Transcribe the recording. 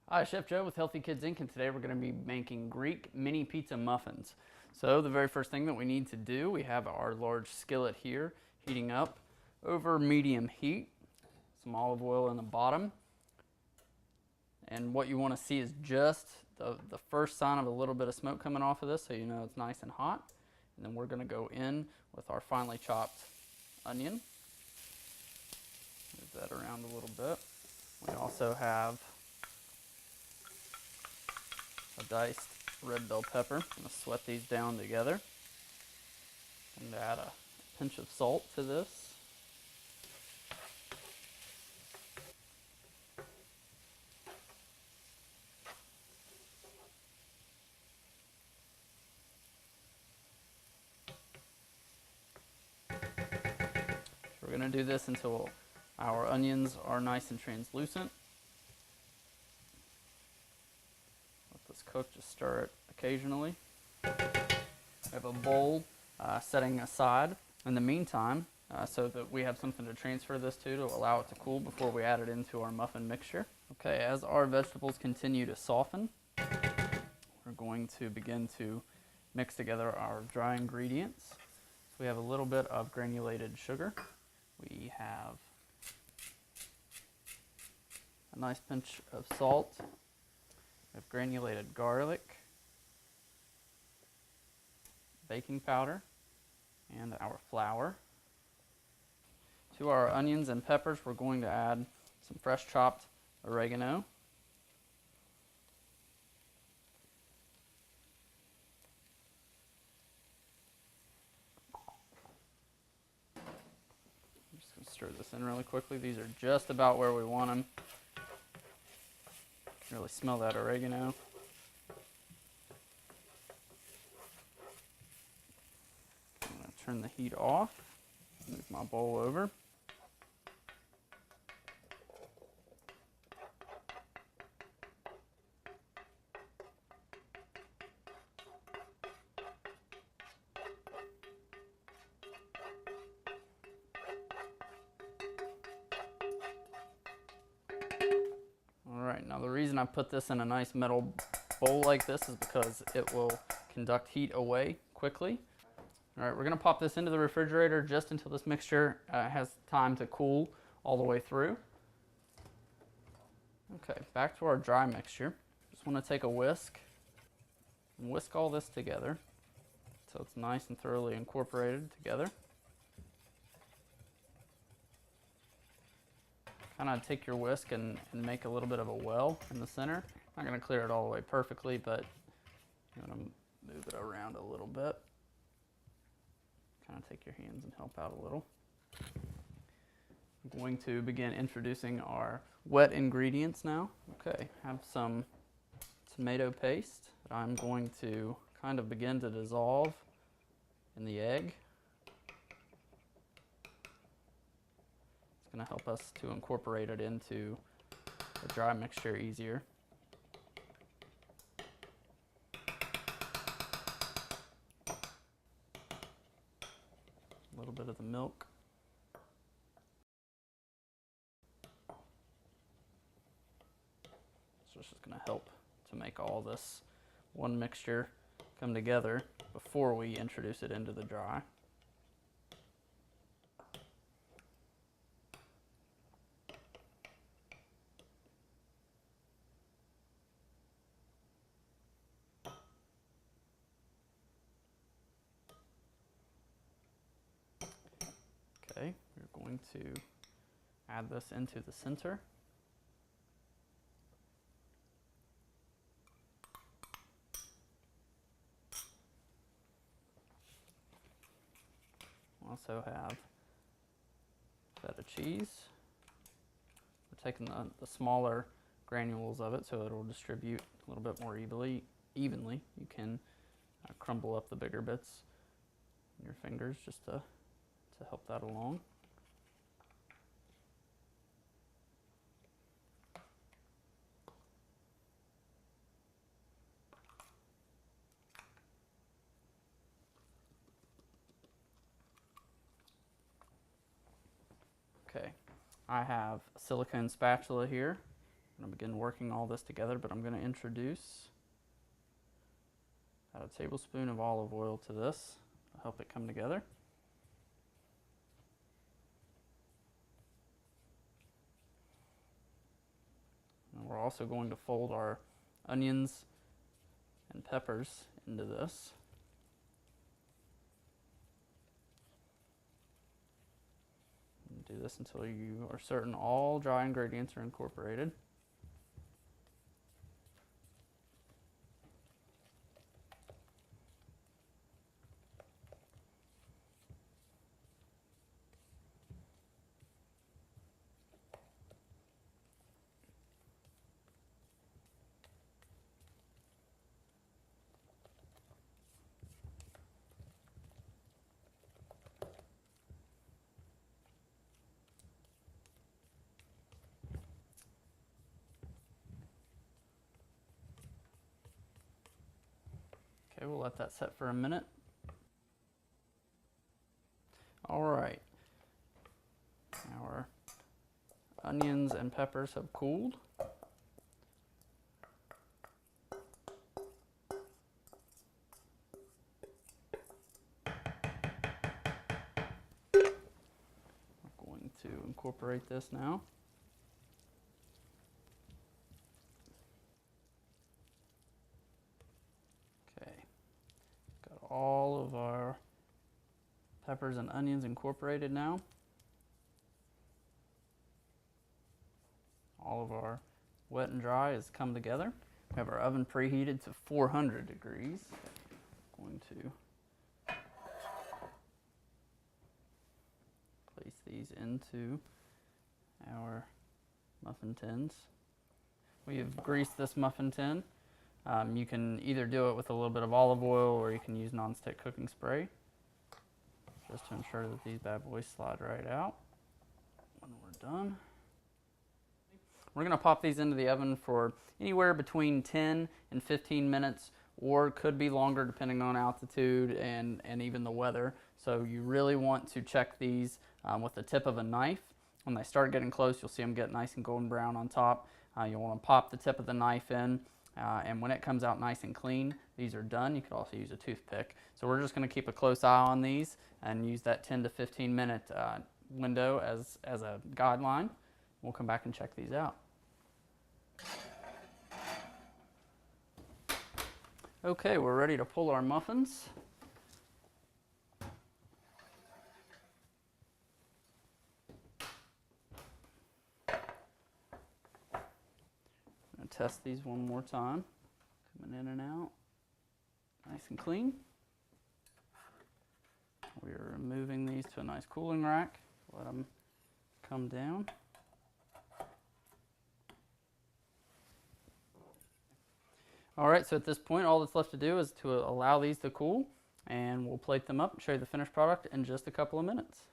Hi, Chef Joe with Healthy Kids Inc. and today we're going to be making Greek mini pizza muffins. So the very first thing that we need to do, we have our large skillet here heating up over medium heat. Some olive oil in the bottom. And what you want to see is just the first sign of a little bit of smoke coming off of this, so you know it's nice and hot. And then we're going to go in with our finely chopped onion. Move that around a little bit. We also have a diced red bell pepper. I'm going to sweat these down together. And add a pinch of salt to this. We're going to do this until our onions are nice and translucent. Let this cook, just stir it occasionally. We have a bowl setting aside in the meantime so that we have something to transfer this to allow it to cool before we add it into our muffin mixture. Okay, as our vegetables continue to soften, we're going to begin to mix together our dry ingredients. So we have a little bit of granulated sugar. We have a nice pinch of salt. We have granulated garlic, baking powder, and our flour. To our onions and peppers, we're going to add some fresh chopped oregano. I'm just going to stir this in really quickly. These are just about where we want them. You can really smell that oregano. I'm going to turn the heat off, move my bowl over. Alright, now the reason I put this in a nice metal bowl like this is because it will conduct heat away quickly. Alright, we're going to pop this into the refrigerator just until this mixture has time to cool all the way through. Okay, back to our dry mixture. Just want to take a whisk and whisk all this together so it's nice and thoroughly incorporated together. Kind of take your whisk and make a little bit of a well in the center. Not going to clear it all the way perfectly, but you want to move it around a little bit. Kind of take your hands and help out a little. I'm going to begin introducing our wet ingredients now. Okay, have some tomato paste that I'm going to kind of begin to dissolve in the egg. It's going to help us to incorporate it into the dry mixture easier. A little bit of the milk. So it's just going to help to make all this one mixture come together before we introduce it into the dry. Okay, we're going to add this into the center. We also have feta cheese. We're taking the smaller granules of it so it'll distribute a little bit more evenly. You can crumble up the bigger bits in your fingers just to help that along. Okay, I have a silicone spatula here I'm going to begin working all this together, but I'm going to introduce about a tablespoon of olive oil to this to help it come together. And we're also going to fold our onions and peppers into this. And do this until you are certain all dry ingredients are incorporated. Okay, we'll let that set for a minute. All right, our onions and peppers have cooled. We're going to incorporate this now. Okay, got all of our peppers and onions incorporated now. All of our wet and dry has come together. We have our oven preheated to 400 degrees. I'm going to place these into our muffin tins. We have greased this muffin tin. You can either do it with a little bit of olive oil or you can use nonstick cooking spray, just to ensure that these bad boys slide right out when we're done. We're going to pop these into the oven for anywhere between 10 and 15 minutes, or it could be longer depending on altitude and even the weather. So you really want to check these with the tip of a knife. When they start getting close, you'll see them get nice and golden brown on top. You'll want to pop the tip of the knife in, and when it comes out nice and clean, these are done. You could also use a toothpick. So we're just going to keep a close eye on these and use that 10 to 15 minute window as a guideline. We'll come back and check these out. Okay, we're ready to pull our muffins. I'm going to test these one more time. Coming in and out, nice and clean. We are removing these to a nice cooling rack. Let them come down. All right, so at this point, all that's left to do is to allow these to cool, and we'll plate them up and show you the finished product in just a couple of minutes.